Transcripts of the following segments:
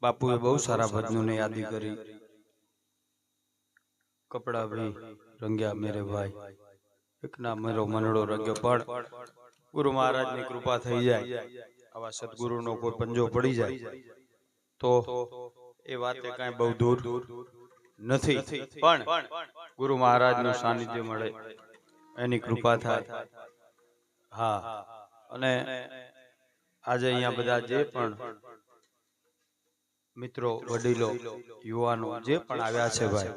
બાપુએ બહુ સારા ભજનોને યાદી કરી। કપડા ભી રંગ્યા મેરે ભાઈ, એક ના મેરો મનડો રંગ્યો। પણ ગુરુ મહારાજની કૃપા થઈ જાય, આવા સદગુરુનો કોઈ પંજો પડી જાય તો એ વાતે કાંઈ બહુ દૂર નથી। પણ ગુરુ મહારાજનું સાનિધ્ય મળે, એની કૃપા થાય। હા, અને આજે અહીંયા બધા જે પણ મિત્રો, વડીલો, યુવાનો જે પણ આવ્યા છે ભાઈ,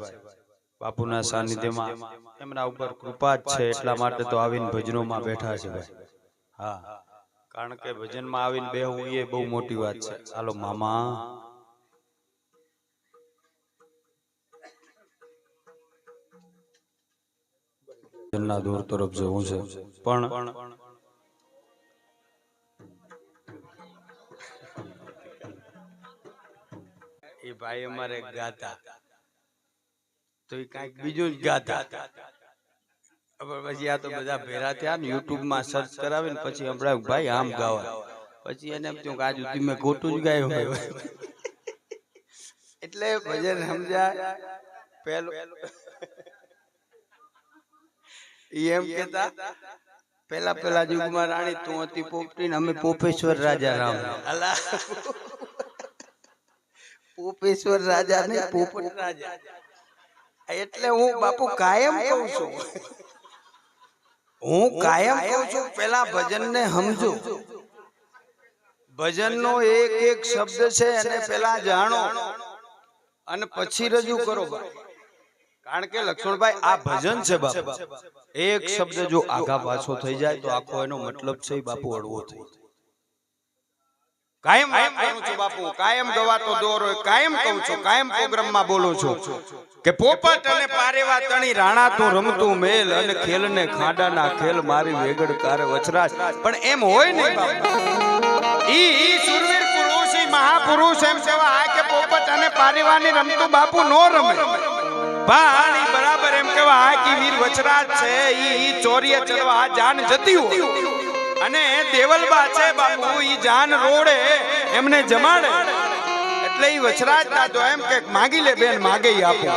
બાપુના સાનિધ્યમાં એમના ઉપર કૃપા જ છે, એટલા માટે તો આવીને ભજનોમાં બેઠા છે ભાઈ। હા, કારણ કે ભજનમાં આવીને બેહવું એ બહુ મોટી વાત છે। હાલો મામા, ભજનના દોર તરફ જવું છે, પણ એ ભાઈ અમારે ગાતા તો એ કાંઈક બીજું જ ગાતા, પછી આ તો બધા ભેરા થયા ને યુટ્યુબ માં સર્ચ કરાવીને પછી હમણાં ભાઈ આમ ગાવા, પછી એને એમ થયું કે આજ સુધી મેં ખોટું જ ગાયું હોય। એટલે ભજન સમજ્યા પેલું એમ કેતા, પેલા યુગમાં રાણી તું હતી પોપટી ને અમે પોપેશ્વર રાજા રામ। અલા પોપેશ્વર રાજા ને પોપટ રાજા। એટલે હું બાપુ કાયમ કહું છું, હું કાયમ કહું છું, પેલા ભજન ને સમજો। ભજન નો એક એક શબ્દ છે એને પેલા જાણો અને પછી રજૂ કરો। કારણ કે લક્ષ્મણભાઈ આ ભજન છે બાપુ, એક શબ્દ જો આગા પાછો થઈ જાય તો આખો એનો મતલબ છે બાપુ અડવો થઈ જાય। કાયમ કરું છું બાપુ, કાયમ ગવાતો દોર હોય, કાયમ કહું છું, કાયમ પ્રોગ્રામમાં બોલું છું કે પોપટ અને પારેવા તણી રાણા તું રમતું મેલ, અને ખેલ ને ખાડાના ખેલ મારી વેગડ કારે વછરાજ। પણ એમ હોય નહીં બાપુ, ઈ સુરવીર પુરુષ, ઈ મહાપુરુષ એમ કહેવાય કે પોપટ અને પારેવાની રમતું બાપુ નો રમે, પણ ઈ બરાબર એમ કહેવાય કે વીર વછરાજ છે, ઈ ચોરીએ ચડવા જાન જતી હોય, અને દેવલબા છે બાપુ ઈ જાન રોડે એમને જમાડે। એટલે ઈ વછરાજ દાદો એમ કે માગી લે બેન, માગે ઈ આપો,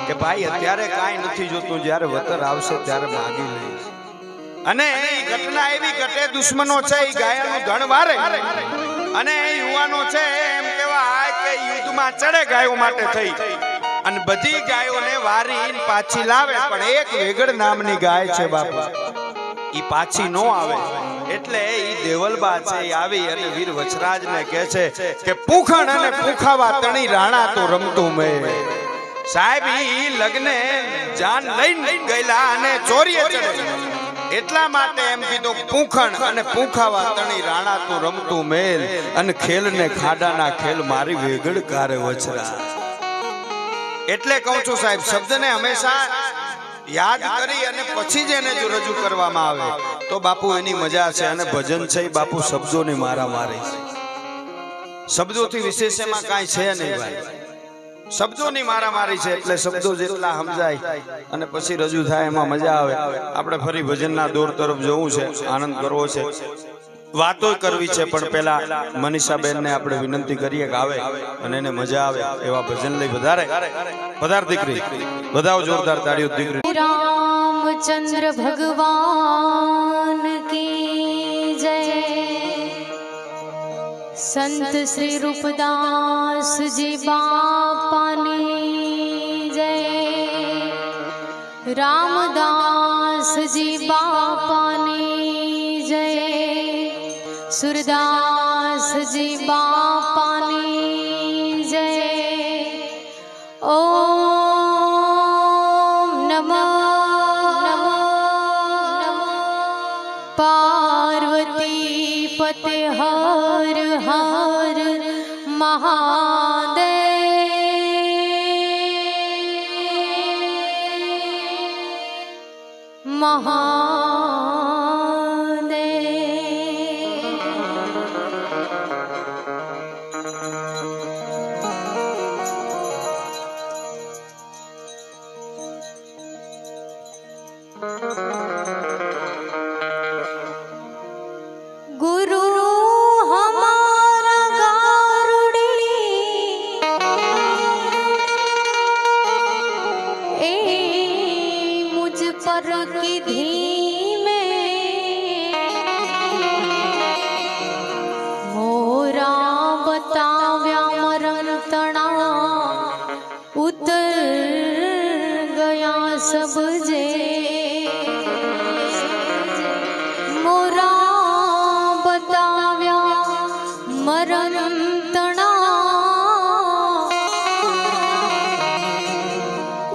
કે ભાઈ અત્યારે કાંઈ નથી જોતું, જ્યારે વતર આવશે ત્યારે માગી લઈશ। અને ઈ ઘટના એવી ઘટે, દુશ્મનો છે ઈ ગાયનું ધણ વારે, અને યુવાનો છે એમ કહેવાય કે યુદ્ધમાં ચડે ગાયો માટે થઈ, અને બધી ગાયોને વારીને પાછી લાવે, પણ એક વેગડ નામની ગાય છે બાપુ, ઈ પાછી નો આવે। એટલે ઈ દેવલબા છે ઈ આવી અને વીર વછરાજને કહે છે કે પૂખણ અને પૂખાવા તણી રાણા તો રમતું મેં। સાહેબ ઈ લગ્ને જાન લઈને ગયેલા અને ચોરીએ ચડે, એટલા માટે એમ કીધું પૂખણ અને પૂખાવા તણી રાણા તો રમતું મેલ, અને ખેલ ને ખાડાના ખેલ મારી વેગડ કારે વછરા। એટલે કહું છું સાહેબ, શબ્દને હંમેશા યાદ કરી અને પછી જ એને જો રજૂ કરવામાં આવે તો બાપુ એની મજા છે। અને ભજન છે એ બાપુ શબ્દોની મારામારી છે, શબ્દોથી વિશેષ એમાં કાંઈ છે નહીં ભાઈ, શબ્દોની મારામારી છે। એટલે શબ્દો જેટલા સમજાય અને પછી રજૂ થાય એમાં મજા આવે। આપણે ફરી ભજનના દોર તરફ જવું છે, આનંદ કરવો છે, વાતો કરવી છે, પણ પેલા મનીષાબેન ને આપણે વિનંતી કરીએ કે આવે અને એને મજા આવે એવા ભજન લઈ પધાર દીકરી, બધાઓ જોરદાર તાળીઓ દીકરી। रामचंद्र भगवान की जय, संत श्री रूपदास जी बापानी जय, रामदास जी बापानी जय, सूरदास जी बापानी जय। ओम नमः पार्वती पते हर हर महादेव। मरण तना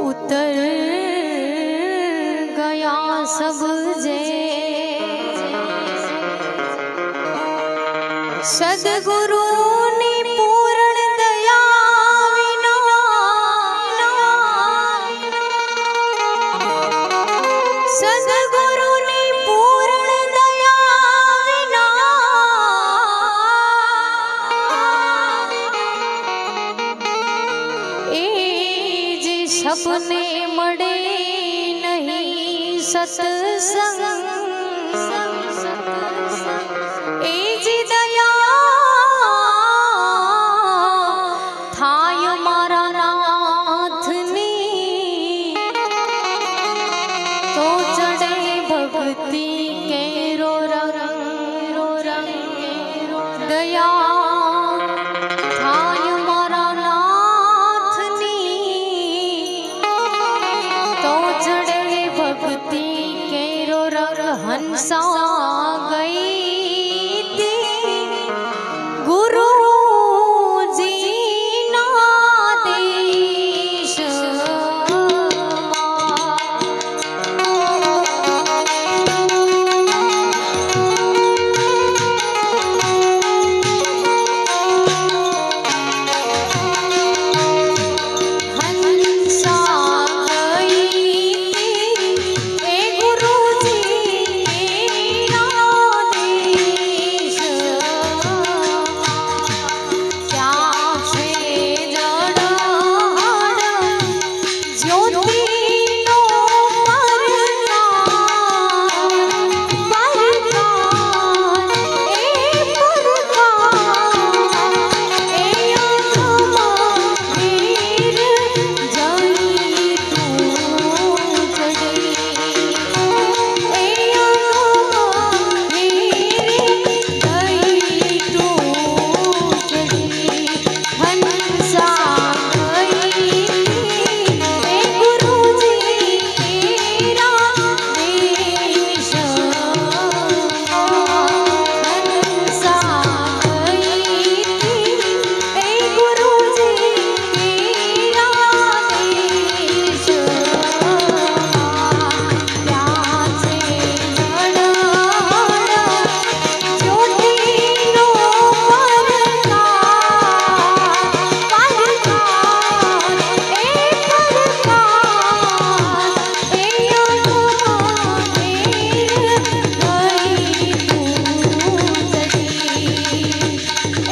उतर गया सब जे सदगुरु ने पूर्ण दया विना सदगुरु ने पूर्ण दया विना ए जे सपने मड़े नहीं सत्संग ए जी दया थाय मारा नाथनी तो चढ़े भक्ति केरो रंग दया थाय मारा नाथनी तो चढ़े भक्ति केरो रंग हंसा गई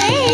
Hey!